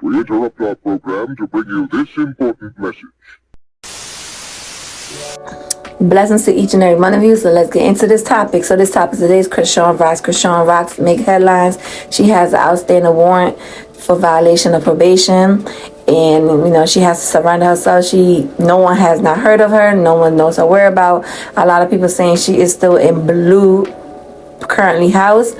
We interrupt our program to bring you this important message. Blessings to each and every one of you. So let's get into this topic. So this topic today is Chrisean rocks. Chrisean rocks make headlines. She has an outstanding warrant for violation of probation, and she has to surrender herself. No one has not heard of her. No one knows her whereabouts. A lot of people saying she is still in Blue currently house,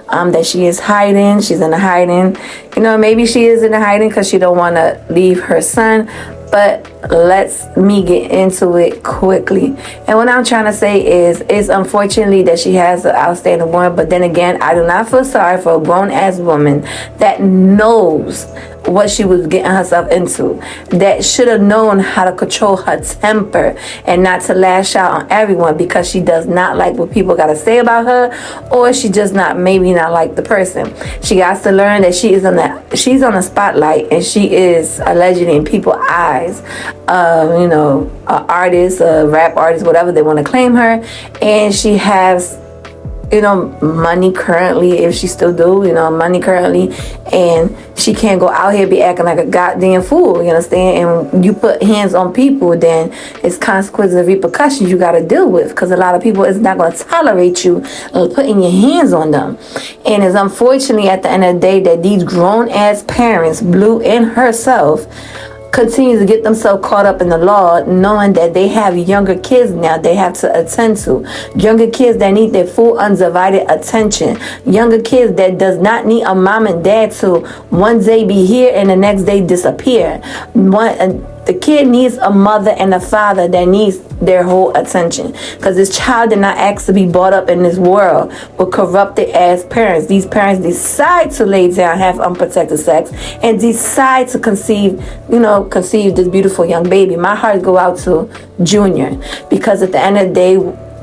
that she is hiding. She's in a hiding. Maybe she is in a hiding because she don't want to leave her son. But let's me get into it quickly. And what I'm trying to say is, it's unfortunately that she has an outstanding warrant. But then again, I do not feel sorry for a grown-ass woman that knows what she was getting herself into, that should have known how to control her temper and not to lash out on everyone because she does not like what people got to say about her, or she just maybe not like the person. She got to learn that she's on the spotlight, and she is allegedly in people's eyes, an artist, a rap artist, whatever they want to claim her, and she has money currently, if she still do, money currently, and she can't go out here be acting like a goddamn fool, you understand? And you put hands on people, then it's consequences and repercussions you got to deal with, because a lot of people is not going to tolerate you putting your hands on them. And it's unfortunately at the end of the day that these grown-ass parents, Blue and herself, continue to get themselves caught up in the law, knowing that they have younger kids now they have to attend to. Younger kids that need their full undivided attention. Younger kids that does not need a mom and dad to one day be here and the next day disappear. The kid needs a mother and a father that needs their whole attention, because this child did not ask to be brought up in this world with corrupted ass parents. These parents decide to lay down, have unprotected sex, and decide to conceive this beautiful young baby. My heart go out to Junior, because at the end of the day,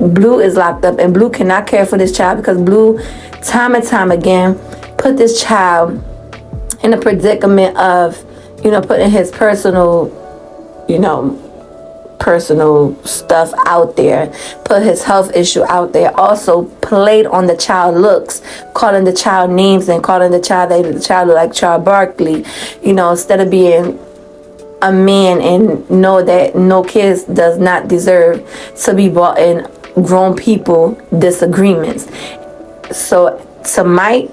Blue is locked up, and Blue cannot care for this child, because Blue time and time again put this child in a predicament of putting his personal stuff out there, put his health issue out there, also played on the child looks, calling the child names and calling the child look like Charles Barkley, instead of being a man and know that no kids does not deserve to be brought in grown people disagreements. So to my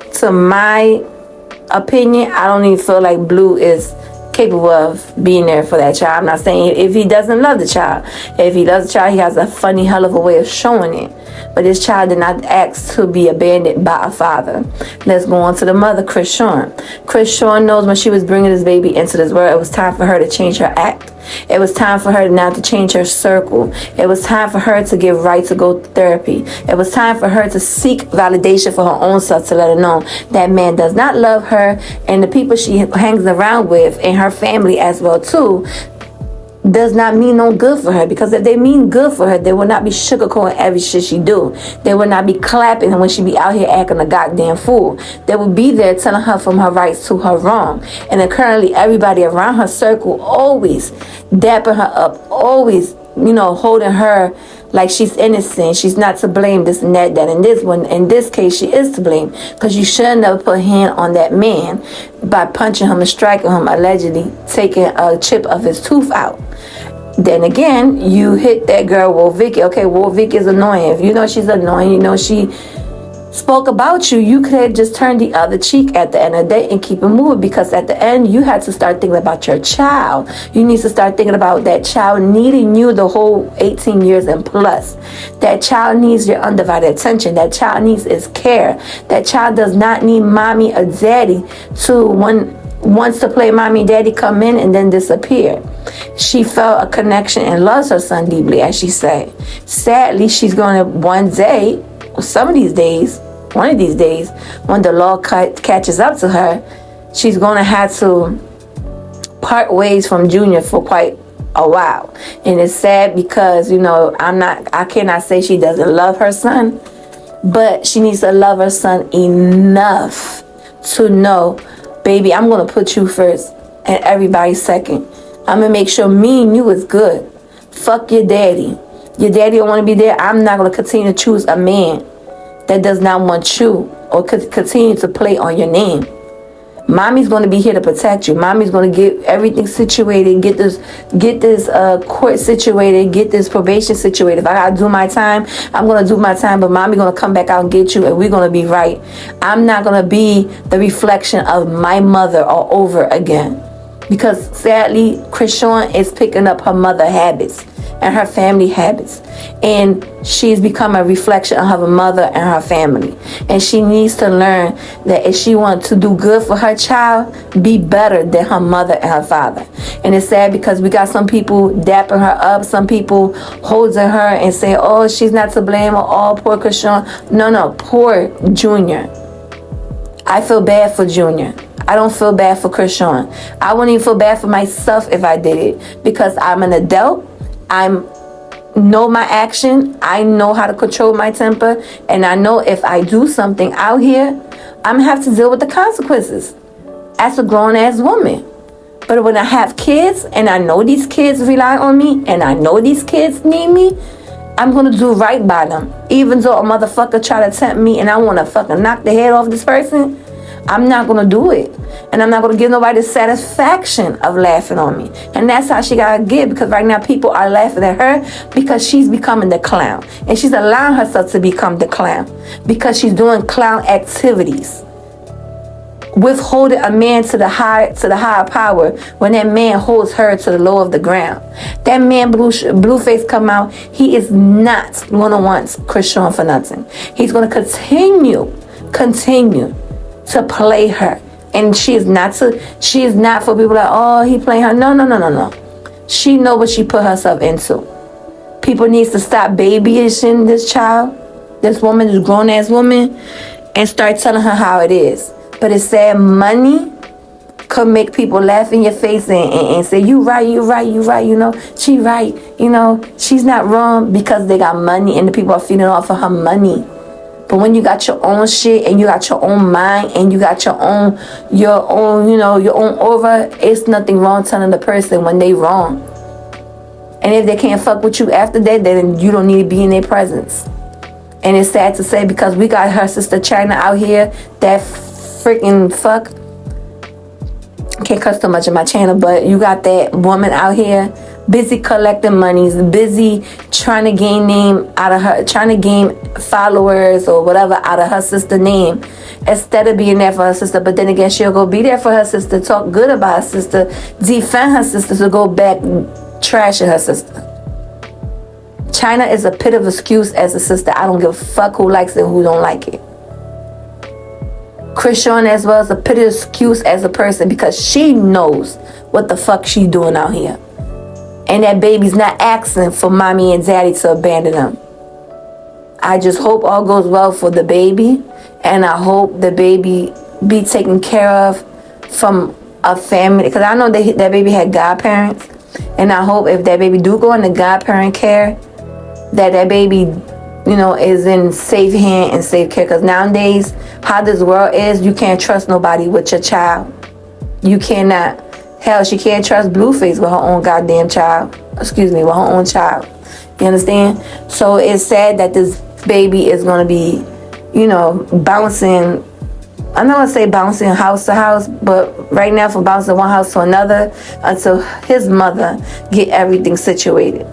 opinion, I don't even feel like Blue is capable of being there for that child. I'm not saying if he doesn't love the child. If he loves the child, he has a funny hell of a way of showing it. But this child did not ask to be abandoned by a father. Let's go on to the mother, Chrisean. Chrisean knows when she was bringing this baby into this world, it was time for her to change her act. It was time for her now to change her circle. It was time for her to get right to go to therapy. It was time for her to seek validation for her own self, to let her know that man does not love her, and the people she hangs around with, and her family as well too, does not mean no good for her. Because if they mean good for her, they will not be sugarcoating every shit she do. They will not be clapping when she be out here acting a goddamn fool. They will be there telling her from her rights to her wrong. And then currently everybody around her circle always dapping her up, always holding her like she's innocent, she's not to blame, this and that. In this case, she is to blame, because you should never put a hand on that man by punching him and striking him, allegedly taking a chip of his tooth out. Then again, you hit that girl, Vicky. Okay, Vicky is annoying. If you know she's annoying, she spoke about you, you could have just turned the other cheek at the end of the day and keep it moving, because at the end you had to start thinking about your child. You need to start thinking about that child needing you the whole 18 years and plus. That child needs your undivided attention. That child needs his care. That child does not need mommy or daddy wants to play mommy and daddy, come in and then disappear. She felt a connection and loves her son deeply, as she said. Sadly, she's going to one of these days, when the law catches up to her, she's going to have to part ways from Junior for quite a while. And it's sad because, I cannot say she doesn't love her son, but she needs to love her son enough to know, baby, I'm going to put you first and everybody second. I'm going to make sure me and you is good. Fuck your daddy. Your daddy don't want to be there. I'm not going to continue to choose a man that does not want you or could continue to play on your name. Mommy's going to be here to protect you. Mommy's going to get everything situated, get this court situated, get this probation situated. If I got to do my time, I'm going to do my time, but mommy going to come back out and get you, and we're going to be right. I'm not going to be the reflection of my mother all over again. Because sadly, Chrisean is picking up her mother habits and her family habits, and she's become a reflection of her mother and her family, and she needs to learn that if she wants to do good for her child, be better than her mother and her father. And it's sad because we got some people dapping her up, some people holding her and saying, oh, she's not to blame, or oh, poor Chrisean. No, poor Junior. I feel bad for Junior. I don't feel bad for Chrisean. I wouldn't even feel bad for myself if I did it, because I'm an adult. I know my action. I know how to control my temper, and I know if I do something out here, I'm gonna have to deal with the consequences as a grown-ass woman. But when I have kids, and I know these kids rely on me, and I know these kids need me, I'm gonna do right by them. Even though a motherfucker try to tempt me and I wanna fucking knock the head off this person, I'm not gonna do it. And I'm not gonna give nobody the satisfaction of laughing on me. And that's how she gotta get, because right now people are laughing at her because she's becoming the clown. And she's allowing herself to become the clown because she's doing clown activities. Withholding a man to the higher power when that man holds her to the low of the ground. That man Blueface come out, he is not gonna want Chrisean for nothing. He's gonna continue to play her. And she is not for people like, oh, he playing her. No. She know what she put herself into. People needs to stop babyishing this child, this woman, this grown ass woman, and start telling her how it is. But it's sad, money could make people laugh in your face and say, you right, she right, she's not wrong, because they got money and the people are feeding off of her money. But when you got your own shit and you got your own mind and you got your own aura, it's nothing wrong telling the person when they wrong. And if they can't fuck with you after that, then you don't need to be in their presence. And it's sad to say, because we got her sister China out here, that freaking fuck. Can't cuss too much in my channel, but you got that woman out here busy collecting monies, busy trying to gain name out of her, trying to gain followers or whatever out of her sister's name, instead of being there for her sister. But then again, she'll go be there for her sister, talk good about her sister, defend her sister, to go back trashing her sister. China is a pit of excuse as a sister. I don't give a fuck who likes it and who don't like it. Chrisean as well is a pit of excuse as a person, because she knows what the fuck she doing out here. And that baby's not asking for mommy and daddy to abandon them. I just hope all goes well for the baby. And I hope the baby be taken care of from a family. Because I know that baby had godparents. And I hope if that baby do go into godparent care, that baby, is in safe hand and safe care. Because nowadays, how this world is, you can't trust nobody with your child. You cannot. Hell, she can't trust Blueface with her own goddamn child. With her own child. You understand? So it's sad that this baby is going to be, bouncing. I'm not going to say bouncing house to house, but right now from bouncing one house to another until his mother get everything situated.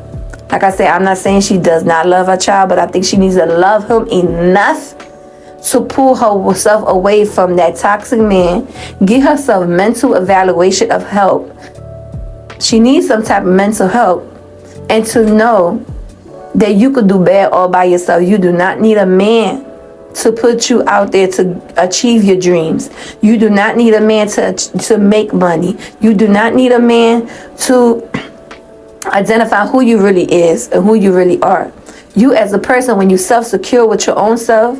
Like I said, I'm not saying she does not love her child, but I think she needs to love him enough to pull herself away from that toxic man, get herself mental evaluation of help. She needs some type of mental help, and to know that you could do bad all by yourself. You do not need a man to put you out there to achieve your dreams. You do not need a man to make money. You do not need a man to identify who you really is and who you really are. You as a person, when you self-secure with your own self,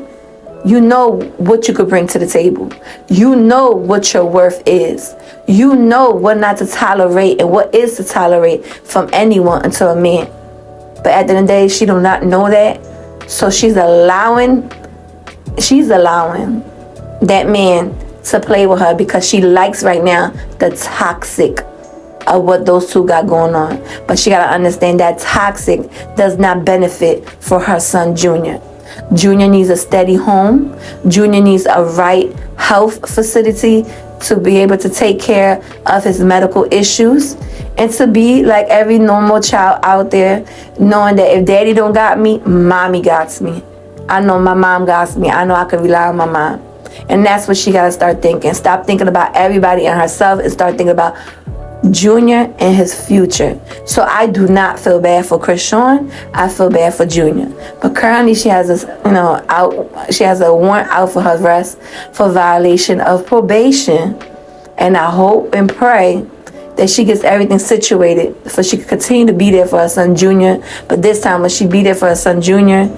you know what you could bring to the table. You know what your worth is. You know what not to tolerate and what is to tolerate from anyone until a man. But at the end of the day, she do not know that. So she's allowing that man to play with her because she likes right now the toxic of what those two got going on. But she got to understand that toxic does not benefit for her son, Junior. Junior needs a steady home. Junior needs a right health facility to be able to take care of his medical issues, and to be like every normal child out there, knowing that if daddy don't got me, mommy got me. I know my mom got me. I know I can rely on my mom. And that's what she got to start thinking. Stop thinking about everybody and herself and start thinking about Junior and his future. So I do not feel bad for Chrisean. I feel bad for Junior. But currently she has a she has a warrant out for her arrest for violation of probation. And I hope and pray that she gets everything situated so she can continue to be there for her son Junior. But this time when she be there for her son Junior,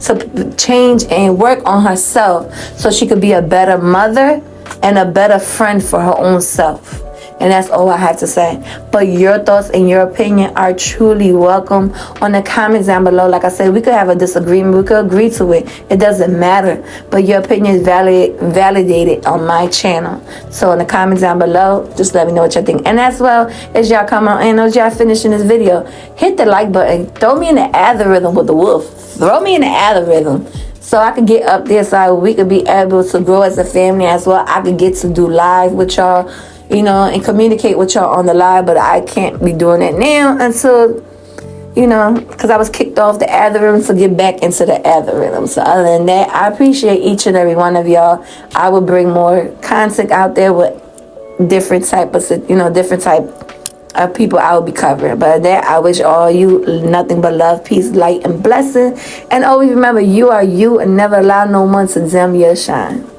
to change and work on herself so she could be a better mother and a better friend for her own self. And that's all I have to say. But your thoughts and your opinion are truly welcome on the comments down below. Like I said, we could have a disagreement. We could agree to it. It doesn't matter. But your opinion is validated on my channel. So in the comments down below, just let me know what you think. And as well as y'all come on and as y'all finishing this video, hit the like button. Throw me in the algorithm with the wolf. Throw me in the algorithm. So I could get up there so we could be able to grow as a family as well. I could get to do live with y'all, and communicate with y'all on the live, but I can't be doing it now until, because I was kicked off the algorithm to get back into the algorithm. So other than that, I appreciate each and every one of y'all. I will bring more content out there with different type of people I will be covering. But that, I wish all you nothing but love, peace, light, and blessing. And always remember, you are you, and never allow no one to dim your shine.